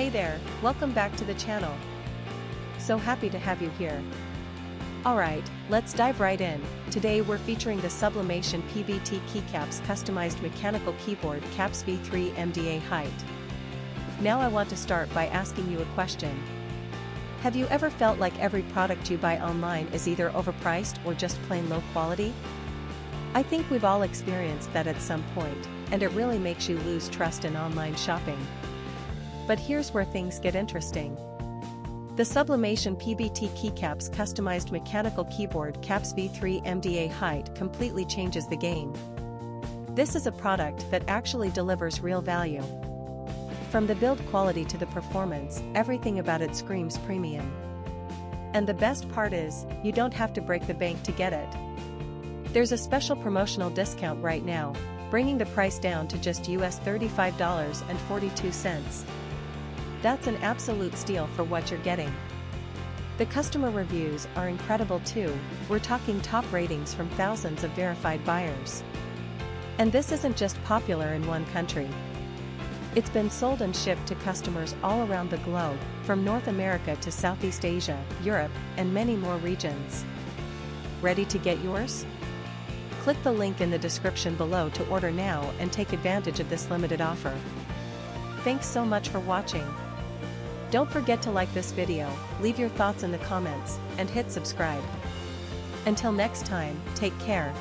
Hey there, welcome back to the channel. So happy to have you here. Alright, let's dive right in. Today we're featuring the Sublimation PBT Keycaps customized mechanical keyboard caps V3 MDA height. Now I want to start by asking you a question. Have you ever felt like every product you buy online is either overpriced or just plain low quality? I think we've all experienced that at some point, and it really makes you lose trust in online shopping. But here's where things get interesting. The Sublimation PBT Keycaps customized mechanical keyboard caps V3 MDA height completely changes the game. This is a product that actually delivers real value. From the build quality to the performance, everything about it screams premium. And the best part is, you don't have to break the bank to get it. There's a special promotional discount right now, bringing the price down to just US $35.42. That's an absolute steal for what you're getting. The customer reviews are incredible too, we're talking top ratings from thousands of verified buyers. And this isn't just popular in one country. It's been sold and shipped to customers all around the globe, from North America to Southeast Asia, Europe, and many more regions. Ready to get yours? Click the link in the description below to order now and take advantage of this limited offer. Thanks so much for watching. Don't forget to like this video, leave your thoughts in the comments, and hit subscribe. Until next time, take care.